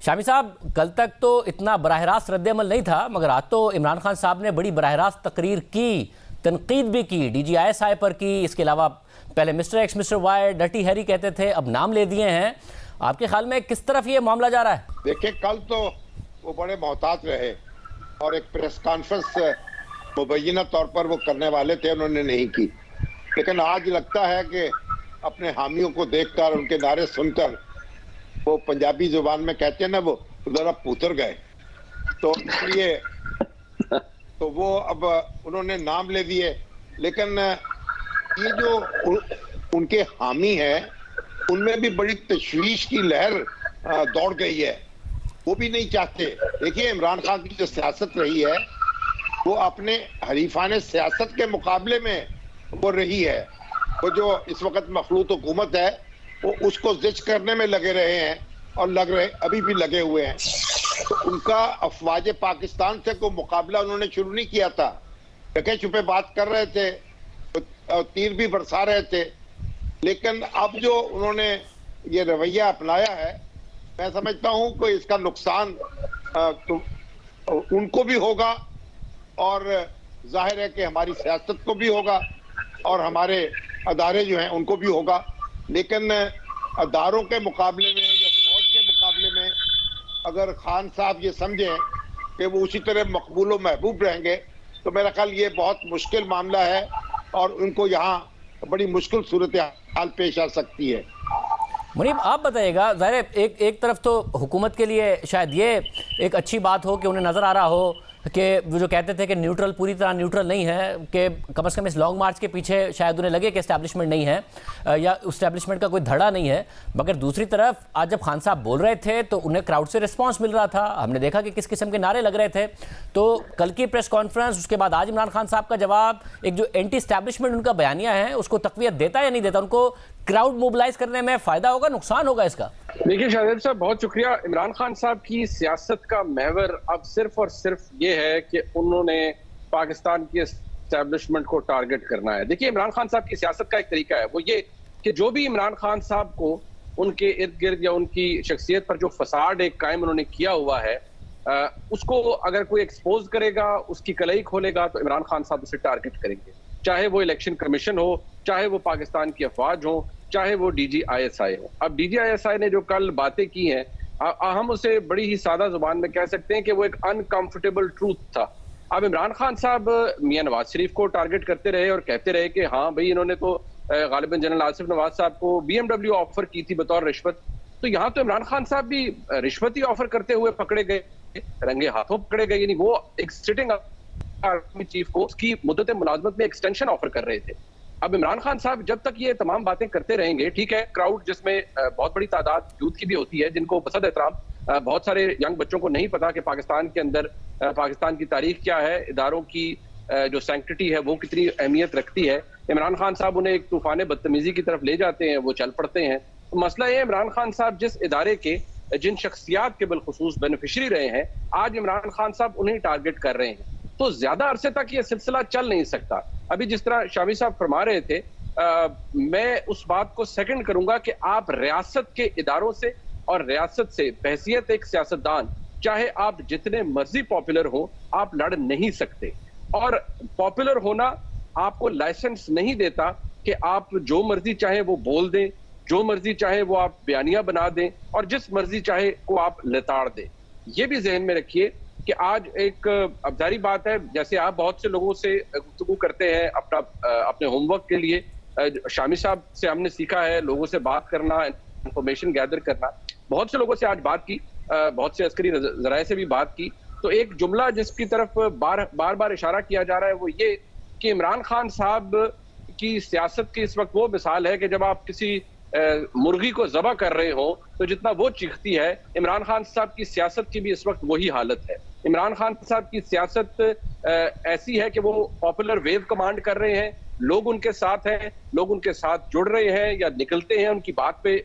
شامی صاحب، کل تک تو اتنا براہ راست رد عمل نہیں تھا، مگر آج تو عمران خان صاحب نے بڑی براہ راست تقریر کی، تنقید بھی کی، D G I S I پر کی، اس کے علاوہ پہلے mister X mister Y dirty Harry کہتے تھے، اب نام لے دیے ہیں۔ آپ کے خیال میں کس طرف یہ معاملہ جا رہا ہے؟ دیکھیں، کل تو وہ بڑے محتاط رہے اور ایک پریس کانفرنس مبینہ طور پر وہ کرنے والے تھے، انہوں نے نہیں کی، لیکن آج لگتا ہے کہ اپنے حامیوں کو دیکھ کر، ان کے نعرے سن کر، وہ پنجابی زبان میں کہتے ہیں نا، وہ ذرا پوتر گئے، تو اس لیے تو وہ اب انہوں نے نام لے دیے۔ لیکن یہ جو ان کے حامی ہیں، ان میں بھی بڑی تشویش کی لہر دوڑ گئی ہے، وہ بھی نہیں چاہتے۔ دیکھیے، عمران خان کی جو سیاست رہی ہے وہ اپنے حریفان سیاست کے مقابلے میں وہ رہی ہے، وہ جو اس وقت مخلوط حکومت ہے وہ اس کو زچ کرنے میں لگے رہے ہیں اور ابھی بھی لگے ہوئے ہیں۔ تو ان کا افواج پاکستان سے کوئی مقابلہ انہوں نے شروع نہیں کیا تھا، ڈھکے چھپے بات کر رہے تھے، تیر بھی برسا رہے تھے، لیکن اب جو انہوں نے یہ رویہ اپنایا ہے، میں سمجھتا ہوں کہ اس کا نقصان ان کو بھی ہوگا، اور ظاہر ہے کہ ہماری سیاست کو بھی ہوگا، اور ہمارے ادارے جو ہیں ان کو بھی ہوگا۔ لیکن اداروں کے مقابلے میں یا فوج کے مقابلے میں اگر خان صاحب یہ سمجھیں کہ وہ اسی طرح مقبول و محبوب رہیں گے، تو میرا خیال یہ بہت مشکل معاملہ ہے، اور ان کو یہاں بڑی مشکل صورتحال پیش آ سکتی ہے۔ منیب، آپ بتائیے گا، ظاہر ایک طرف تو حکومت کے لیے شاید یہ ایک اچھی بات ہو کہ انہیں نظر آ رہا ہو کہ وہ جو کہتے تھے کہ نیوٹرل پوری طرح نیوٹرل نہیں ہے، کہ کم از کم اس لانگ مارچ کے پیچھے شاید انہیں لگے کہ اسٹیبلشمنٹ نہیں ہے یا اسٹیبلشمنٹ کا کوئی دھڑا نہیں ہے۔ مگر دوسری طرف آج جب خان صاحب بول رہے تھے تو انہیں کراؤڈ سے رسپانس مل رہا تھا، ہم نے دیکھا کہ کس قسم کے نعرے لگ رہے تھے۔ تو کل کی پریس کانفرنس، اس کے بعد آج عمران خان صاحب کا جواب، ایک جو اینٹی اسٹیبلشمنٹ ان کا بیانیہ ہے، اس کو تقویت دیتا ہے یا نہیں دیتا؟ ان کو کراؤڈ موبلائز کرنے میں فائدہ ہوگا، نقصان ہوگا اس کا؟ دیکھیے شاہزیب صاحب، بہت شکریہ۔ عمران خان صاحب کی سیاست کا محور اب صرف اور صرف یہ ہے کہ انہوں نے پاکستان کی اسٹیبلشمنٹ کو ٹارگٹ کرنا ہے۔ دیکھیے، عمران خان صاحب کی سیاست کا ایک طریقہ ہے، وہ یہ کہ جو بھی عمران خان صاحب کو ان کے ارد گرد یا ان کی شخصیت پر جو فساد ایک قائم انہوں نے کیا ہوا ہے، اس کو اگر کوئی ایکسپوز کرے گا، اس کی کلائی کھولے گا، تو عمران خان صاحب اسے ٹارگٹ کریں گے، چاہے وہ الیکشن کمیشن ہو، چاہے وہ پاکستان کی افواج ہوں، چاہے وہ D G I S I ہو۔ اب D G I S I نے جو کل باتیں کی ہیں، ہم اسے بڑی ہی سادہ زبان میں کہہ سکتے ہیں کہ وہ ایک انکمفرٹیبل ٹروتھ تھا۔ اب عمران خان صاحب میاں نواز شریف کو ٹارگٹ کرتے رہے اور کہتے رہے کہ ہاں بھئی، انہوں نے تو غالباً جنرل آصف نواز صاحب کو بی ایم ڈبلیو آفر کی تھی بطور رشوت، تو یہاں تو عمران خان صاحب بھی رشوت ہی آفر کرتے ہوئے پکڑے گئے، رنگے ہاتھوں پکڑے گئے، یعنی وہ ایک سٹنگ آرمی چیف کو اس کی مدت ملازمت میں ایکسٹینشن آفر کر رہے تھے۔ اب عمران خان صاحب جب تک یہ تمام باتیں کرتے رہیں گے، ٹھیک ہے، کراؤڈ جس میں بہت بڑی تعداد یوتھ کی بھی ہوتی ہے، جن کو بصد احترام بہت سارے ینگ بچوں کو نہیں پتا کہ پاکستان کے اندر پاکستان کی تاریخ کیا ہے، اداروں کی جو سینکٹٹی ہے وہ کتنی اہمیت رکھتی ہے۔ عمران خان صاحب انہیں ایک طوفان بدتمیزی کی طرف لے جاتے ہیں، وہ چل پڑتے ہیں۔ مسئلہ یہ عمران خان صاحب جس ادارے کے جن شخصیات کے بالخصوص بینیفیشری رہے ہیں، آج عمران خان صاحب انہیں ٹارگٹ کر رہے ہیں، تو زیادہ عرصے تک یہ سلسلہ چل نہیں سکتا۔ ابھی جس طرح شامی صاحب فرما رہے تھے، میں اس بات کو سیکنڈ کروں گا کہ آپ ریاست کے اداروں سے اور ریاست سے بحیثیت ایک سیاستدان، چاہے آپ جتنے مرضی پاپولر ہوں، آپ لڑ نہیں سکتے، اور پاپولر ہونا آپ کو لائسنس نہیں دیتا کہ آپ جو مرضی چاہے وہ بول دیں، جو مرضی چاہے وہ آپ بیانیہ بنا دیں، اور جس مرضی چاہے کو آپ لتاڑ دیں۔ یہ بھی ذہن میں رکھیے کہ آج ایک اب ظاہری بات ہے، جیسے آپ بہت سے لوگوں سے گفتگو کرتے ہیں اپنے ہوم ورک کے لیے، شامی صاحب سے ہم نے سیکھا ہے لوگوں سے بات کرنا، انفارمیشن گیدر کرنا۔ بہت سے لوگوں سے آج بات کی، بہت سے عسکری ذرائع سے بھی بات کی، تو ایک جملہ جس کی طرف بار بار اشارہ کیا جا رہا ہے وہ یہ کہ عمران خان صاحب کی سیاست کی اس وقت وہ مثال ہے کہ جب آپ کسی مرغی کو ذبح کر رہے ہوں تو جتنا وہ چیختی ہے، عمران خان صاحب کی سیاست کی بھی اس وقت وہی حالت ہے۔ عمران خان صاحب کی سیاست ایسی ہے کہ وہ پاپولر ویو کمانڈ کر رہے ہیں، لوگ ان کے ساتھ ہیں، لوگ ان کے ساتھ جڑ رہے ہیں یا نکلتے ہیں، ان کی بات پہ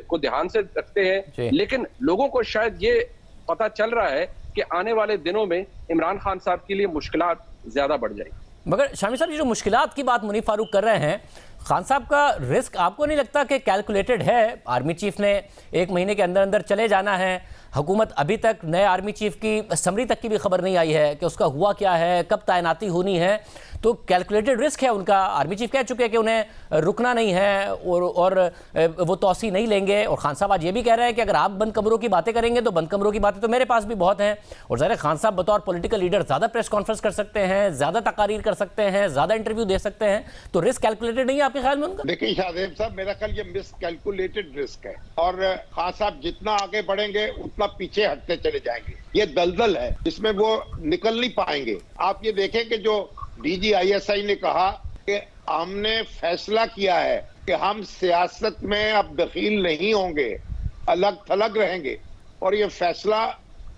کو دھیان سے رکھتے ہیں، لیکن لوگوں کو شاید یہ پتہ چل رہا ہے کہ آنے والے دنوں میں عمران خان صاحب کے لیے مشکلات زیادہ بڑھ جائیں گی۔ مگر شامی صاحب، یہ جو مشکلات کی بات منیب فاروق کر رہے ہیں، خان صاحب کا رسک آپ کو نہیں لگتا کہ کیلکولیٹڈ ہے؟ آرمی چیف نے 1 مہینے کے اندر اندر چلے جانا ہے، حکومت ابھی تک نئے آرمی چیف کی سمری تک کی بھی خبر نہیں آئی ہے کہ اس کا ہوا کیا ہے، کب تعیناتی ہونی ہے، تو کیلکولیٹڈ رسک ہے ان کا۔ آرمی چیف کہہ چکے کہ انہیں رکنا نہیں ہے اور وہ توسیع نہیں لیں گے، اور خان صاحب آج یہ بھی کہہ رہے ہیں کہ اگر آپ بند کمروں کی باتیں کریں گے تو بند کمروں کی باتیں تو میرے پاس بھی بہت ہیں، اور ظاہر خان صاحب بطور پولیٹیکل لیڈر زیادہ پریس کانفرنس کر سکتے ہیں، زیادہ تقاریر کر سکتے ہیں، زیادہ انٹرویو دے سکتے ہیں، تو رسک کیلکولیٹڈ نہیں ہے آپ کے خیال میں ان کا؟ دیکھیں شاہزیب صاحب، میرا خیال یہ مس کیلکولیٹڈ رسک ہے، اور خان صاحب جتنا آگے بڑھیں گے اتنا پیچھے ہٹتے چلے جائیں گے۔ یہ دلدل ہے جس میں وہ نکل نہیں پائیں گے۔ آپ یہ دیکھیں کہ جو D G I S I نے کہا کہ ہم نے فیصلہ کیا ہے کہ ہم سیاست میں اب دخیل نہیں ہوں گے، الگ تھلگ رہیں گے، اور یہ فیصلہ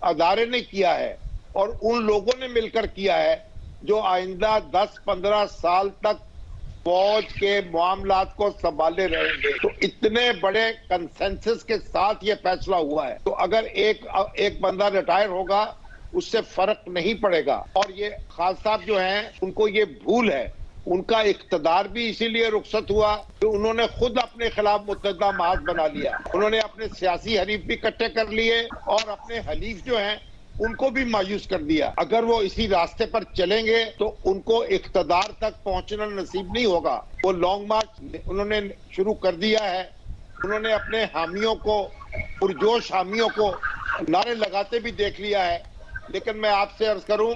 ادارے نے کیا ہے اور ان لوگوں نے مل کر کیا ہے جو آئندہ 10-15 سال تک فوج کے معاملات کو سنبھالے رہیں گے۔ تو اتنے بڑے کنسنسس کے ساتھ یہ فیصلہ ہوا ہے، تو اگر ایک بندہ ریٹائر ہوگا اس سے فرق نہیں پڑے گا۔ اور یہ خان صاحب جو ہیں ان کو یہ بھول ہے، ان کا اقتدار بھی اسی لیے رخصت ہوا کہ انہوں نے خود اپنے خلاف متحدہ محاذ بنا لیا، انہوں نے اپنے سیاسی حریف بھی اکٹھے کر لیے اور اپنے حلیف جو ہیں ان کو بھی مایوس کر دیا۔ اگر وہ اسی راستے پر چلیں گے تو ان کو اقتدار تک پہنچنا نصیب نہیں ہوگا۔ وہ لانگ مارچ انہوں نے شروع کر دیا ہے، انہوں نے اپنے حامیوں کو، پرجوش حامیوں کو نعرے لگاتے بھی دیکھ لیا ہے، لیکن میں آپ سے عرض کروں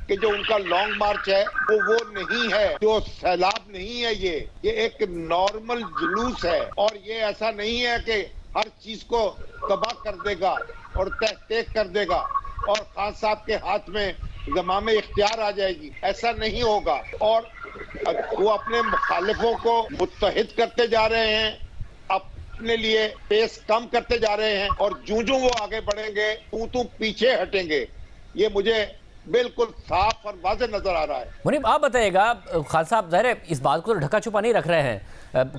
کہ جو ان کا لانگ مارچ ہے وہ نہیں ہے، جو سیلاب نہیں ہے، یہ ایک نارمل جلوس ہے، اور یہ ایسا نہیں ہے کہ ہر چیز کو تباہ کر دے گا اور تحقیق کر دے گا اور خان صاحب کے ہاتھ میں زمام اختیار آ جائے گی، ایسا نہیں ہوگا۔ اور وہ اپنے مخالفوں کو متحد کرتے جا رہے ہیں، اپنے لیے پیس کم کرتے جا رہے ہیں، اور جوں وہ آگے بڑھیں گے تو پیچھے ہٹیں گے۔ یہ مجھے بالکل صاف اور واضح نظر آ رہا ہے۔ منیب آپ بتائیے گا، خان صاحب ظاہر ہے اس بات کو ڈھکا چھپا نہیں رکھ رہے ہیں،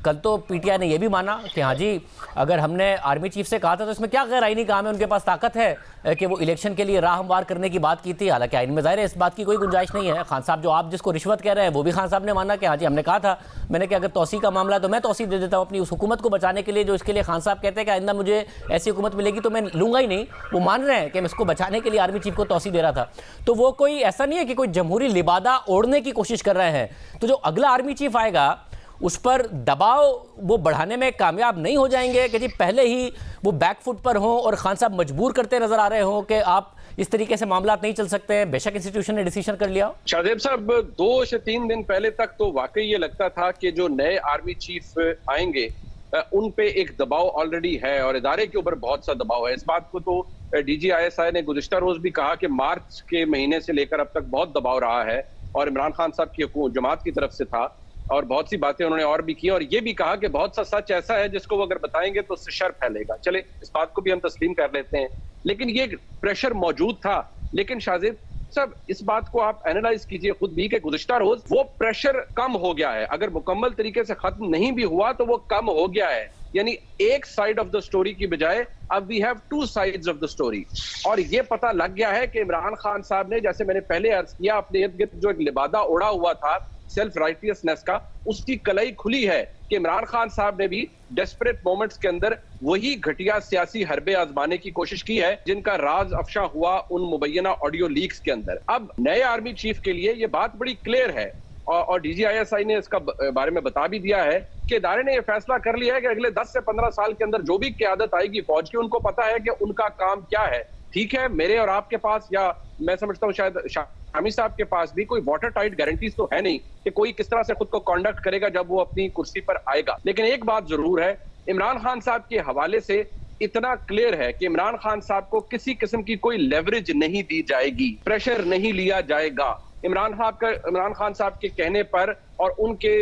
کل تو پی ٹی آئی نے یہ بھی مانا کہ ہاں جی اگر ہم نے آرمی چیف سے کہا تھا تو اس میں کیا غیر آئینی کام ہے، ان کے پاس طاقت ہے کہ وہ الیکشن کے لیے راہ ہموار کرنے کی بات کی تھی، حالانکہ آئین میں ظاہر ہے اس بات کی کوئی گنجائش نہیں ہے۔ خان صاحب جو آپ جس کو رشوت کہہ رہے ہیں وہ بھی خان صاحب نے مانا کہ ہاں جی ہم نے کہا تھا، میں نے کہ اگر توسیع کا معاملہ ہے تو میں توسیع دے دیتا ہوں اپنی اس حکومت کو بچانے کے لیے، جو اس کے لیے خان صاحب کہتے ہیں کہ آئندہ مجھے ایسی حکومت ملے گی تو میں لوں گا ہی نہیں، وہ مان رہے ہیں کہ میں اس کو بچانے کے لیے آرمی چیف کو توسیع دے رہا تھا۔ تو وہ کوئی ایسا نہیں ہے کہ کوئی جمہوری لبادہ اوڑھنے کی کوشش کر رہے ہیں، تو جو اگلا آرمی چیف آئے گا اس پر دباؤ وہ بڑھانے میں کامیاب نہیں ہو جائیں گے کہ جی پہلے ہی وہ بیک فٹ پر ہوں اور خان صاحب مجبور کرتے نظر آ رہے ہوں کہ آپ اس طریقے سے معاملات نہیں چل سکتے ہیں، بے شک انسٹیٹیوشن نے ڈیسیشن کر لیا؟ شاہزیب صاحب 2 سے 3 دن پہلے تک تو واقعی یہ لگتا تھا کہ جو نئے آرمی چیف آئیں گے ان پہ ایک دباؤ آلریڈی ہے اور ادارے کے اوپر بہت سا دباؤ ہے۔ اس بات کو تو D G I S I نے گزشتہ روز بھی کہا کہ مارچ کے مہینے سے لے کر اب تک بہت دباؤ رہا ہے، اور عمران خان صاحب کی حکومت جماعت کی طرف سے تھا، اور بہت سی باتیں انہوں نے اور بھی کی، اور یہ بھی کہا کہ بہت سا سچ ایسا ہے جس کو وہ اگر بتائیں گے تو اس سے شر پھیلے گا۔ چلے اس بات کو بھی ہم تسلیم کر لیتے ہیں، لیکن یہ پریشر موجود تھا۔ لیکن شاہزیب صاحب اس بات کو آپ اینالائز کیجئے خود بھی کہ گزشتہ روز وہ پریشر کم ہو گیا ہے، اگر مکمل طریقے سے ختم نہیں بھی ہوا تو وہ کم ہو گیا ہے، یعنی ایک سائیڈ آف دا سٹوری کی بجائے اب we have 2 sides of the story. اور یہ پتہ لگ گیا ہے کہ عمران خان صاحب نے، جیسے میں نے پہلے عرض کیا، اپنے ارد گرد جو ایک لبادہ اڑا ہوا تھا سیلف رائٹیسنس کا، اس کی کلائی کھلی ہے کہ عمران خان صاحب نے بھی ڈیسپریٹ مومنٹس کے اندر وہی گھٹیا سیاسی حربے آزمانے کی کوشش کی ہے جن کا راز افشا ہوا ان مبینہ آڈیو لیکس کے اندر۔ اب نئے آرمی چیف کے لیے یہ بات بڑی کلیئر ہے، اور D G I S I نے اس کا بارے میں بتا بھی دیا ہے کہ ادارے نے یہ فیصلہ کر لیا ہے کہ اگلے 10 سے 15 سال کے اندر جو بھی قیادت آئے گی فوج کی، ان کو پتا ہے کہ ان کا کام کیا ہے۔ ٹھیک ہے، میرے اور آپ کے پاس، یا میں سمجھتا ہوں شاید شامی صاحب کے پاس بھی، کوئی واٹر ٹائٹ گارنٹیز تو ہے نہیں کہ کوئی کس طرح سے خود کو کنڈکٹ کرے گا جب وہ اپنی کرسی پر آئے گا۔ لیکن ایک بات ضرور ہے، عمران خان صاحب کے حوالے سے اتنا کلیئر ہے کہ عمران خان صاحب کو کسی قسم کی کوئی لیوریج نہیں دی جائے گی، پریشر نہیں لیا جائے گا۔ عمران خان صاحب کے کہنے پر اور ان کے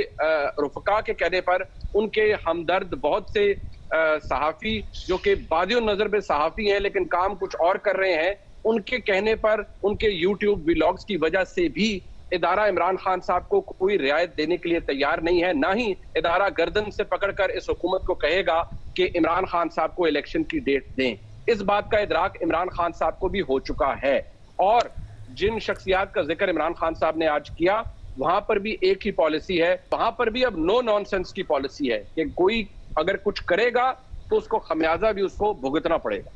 رفقا کے کہنے پر، ان کے ہمدرد بہت سے صحافی جو کہ بادی نظر میں صحافی ہیں لیکن کام کچھ اور کر رہے ہیں، ان کے کہنے پر، ان کے یوٹیوب ویلاگز کی وجہ سے بھی ادارہ عمران خان صاحب کو کوئی رعایت دینے کے لیے تیار نہیں ہے، نہ ہی ادارہ گردن سے پکڑ کر اس حکومت کو کہے گا کہ عمران خان صاحب کو الیکشن کی ڈیٹ دیں۔ اس بات کا ادراک عمران خان صاحب کو بھی ہو چکا ہے، اور جن شخصیات کا ذکر عمران خان صاحب نے آج کیا وہاں پر بھی ایک ہی پالیسی ہے، وہاں پر بھی اب نو نان سینس کی پالیسی ہے کہ کوئی اگر کچھ کرے گا تو اس کو خمیازہ بھی اس کو بھگتنا پڑے گا۔